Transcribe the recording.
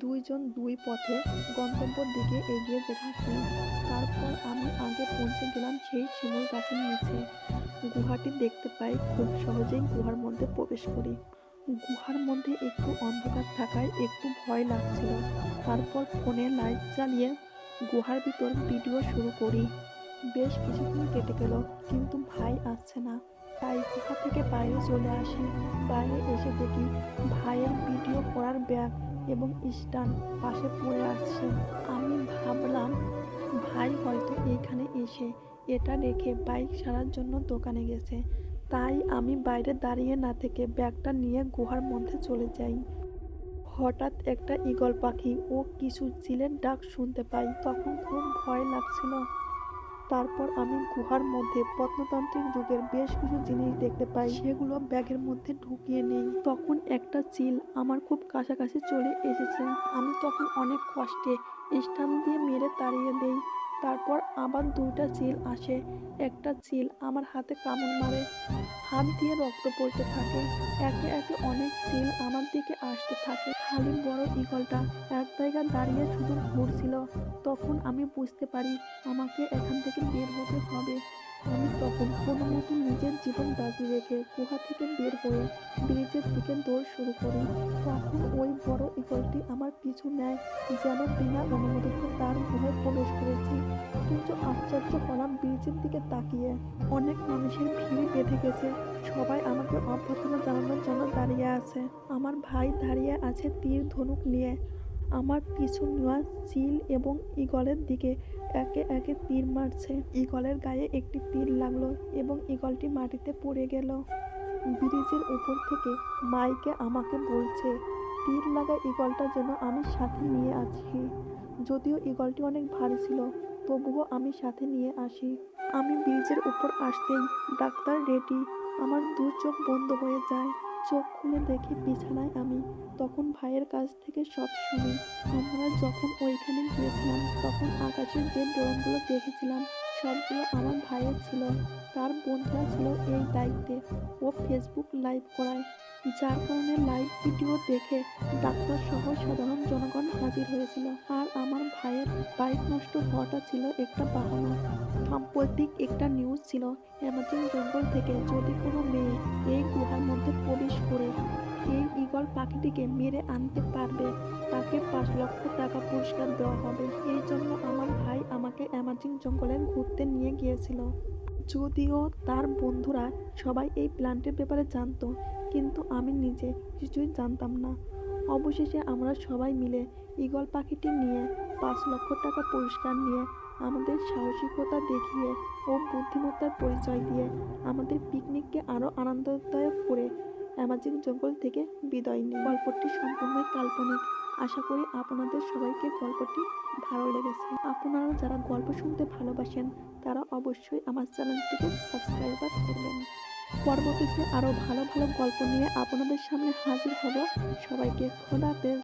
দুইজন দুই পথে গন্তব্যের দিকে এগিয়ে যেতে থাকি। তারপর আমি আগে পৌঁছে গেলাম সেই শিমুল গাছের নিচে। গুহাটি দেখতে পাই, খুব সহজেই গুহার মধ্যে প্রবেশ করি। গুহার মধ্যে একটু অন্ধকার থাকায় একটু ভয় লাগছিল। তারপর ফোনে লাইট জ্বালিয়ে গুহার ভিতর ভিডিও শুরু করি। বেশ কিছুক্ষণ কেটে গেল, কিন্তু ভাই আসছে না। তাই গুহা থেকে বাইরে চলে আসি। বাইরে এসে দেখি ভাইয়ের ভিডিও করার ব্যাগ এবং স্ট্যান্ড পাশে পড়ে আসছে। আমি ভাবলাম ভাই হয়তো এইখানে এসে এটা রেখে বাইক সারার জন্য দোকানে গেছে। তাই আমি বাইরে দাঁড়িয়ে না থেকে ব্যাগটা নিয়ে গুহার মধ্যে চলে যাই। হঠাৎ একটা ঈগল পাখি ও কিছু চিলের ডাক শুনতে পাই। তখন খুব ভয় লাগছিল। তারপর আমি গুহার মধ্যে প্রত্নতান্ত্রিক যুগের বেশ কিছু জিনিস দেখতে পাই, সেগুলো ব্যাগের মধ্যে ঢুকিয়ে নেই। তখন একটা চিল আমার খুব কাছাকাছি চলে এসেছে। আমি তখন অনেক কষ্টে স্ট্যান্ড দিয়ে মেরে তাড়িয়ে দেই। তারপর আবার দুইটা চিল আসে। একটা চিল আমার হাতে কামড় মারে, হাত দিয়ে রক্ত পড়তে থাকে। একে একে অনেক চিল আমার দিকে আসতে থাকে। খালি বড় ঈগলটা এক জায়গায় দাঁড়িয়ে শুধু ঘুরছিল। তখন আমি বুঝতে পারি আমাকে এখান থেকে বের হতে হবে। আমি তখন কোনো মতো নিজের জীবন বাজি রেখে গুহা থেকে বের হয়ে ব্রিজের দিকে দৌড় শুরু করি। তখন ওই বড় ঈগলটি আমার পিছু নেয়, যেন বিনা অনুমতিতে তার গুহায় প্রবেশ করেছি। কিন্তু আশ্চর্য হলাম ব্রিজের দিকে তাকিয়ে অনেক মানুষের ভিড় বেঁধে গেছে। সবাই আমাকে অভ্যর্থনা জানানোর জন্য দাঁড়িয়ে আছে। আমার ভাই দাঁড়িয়ে আছে তীর ধনুক নিয়ে। আমার পিছু নেওয়া চিল এবং ঈগলের দিকে একে একে তীর মারছে। ঈগলের গায়ে একটি তীর লাগলো এবং ঈগলটি মাটিতে পড়ে গেল। ব্রিজের উপর থেকে মাইকে আমাকে বলছে তীর লাগা ঈগলটা যেন আমি সাথে নিয়ে আসি। যদিও ঈগলটি অনেক ভারী ছিল, তবুও আমি সাথে নিয়ে আসি। আমি ব্রিজের উপর আসতেই ডাক্তার রেডি। আমার দু চোখ বন্ধ হয়ে যায়। চোখ খুলে দেখি বিছানায় আমি। তখন ভাইয়ের কাছ থেকে সব শুনি। আমরা যখন ওইখানে গিয়েছিলাম তখন আকাশের যে ড্রোনগুলো দেখেছিলাম সবগুলো আমার ভাইয়ের ছিল। তার বন্ধুরা ছিল এই দায়িত্বে। ও ফেসবুক লাইভ করায়, যার কারণে লাইভ ভিডিও দেখে ডাক্তার সহ সাধারণ জনগণ হাজির হয়েছিল। আর আমার ভাইয়ের বাইক নষ্ট হওয়াটা ছিল একটা বাহানা। সাম্প্রতিক একটা নিউজ ছিল অ্যামাজন জঙ্গল থেকে যদি কোনো মেয়ে এই গুহার মধ্যে প্রবেশ করে এই ঈগল পাখিটিকে মেরে আনতে পারবে, তাকে 5 লক্ষ টাকা পুরস্কার দেওয়া হবে। এই জন্য আমার ভাই আমাকে অ্যামাজন জঙ্গলে ঘুরতে নিয়ে গিয়েছিল। যদিও তার বন্ধুরা সবাই এই প্ল্যানটির ব্যাপারে জানতো, কিন্তু আমি নিজে কিছুই জানতাম না। অবশেষে আমরা সবাই মিলে ঈগল পাখিটি নিয়ে 5 লক্ষ টাকা পুরস্কার নিয়ে আমাদের সাহসিকতা দেখিয়ে ও বুদ্ধিমত্তার পরিচয় দিয়ে আমাদের পিকনিককে আরও আনন্দদায়ক করে অ্যামাজন জঙ্গল থেকে বিদায় নিই। গল্পটি সম্পূর্ণই কাল্পনিক। আশা করি আপনাদের সবাইকে গল্পটি ভালো লেগেছে। আপনারা যারা গল্প শুনতে ভালোবাসেন তারা অবশ্যই আমার চ্যানেলটিকে সাবস্ক্রাইব করবেন। পরবর্তীতে আরও ভালো ভালো গল্প নিয়ে আপনাদের সামনে হাজির হব। সবাইকে খোদা হাফেজ।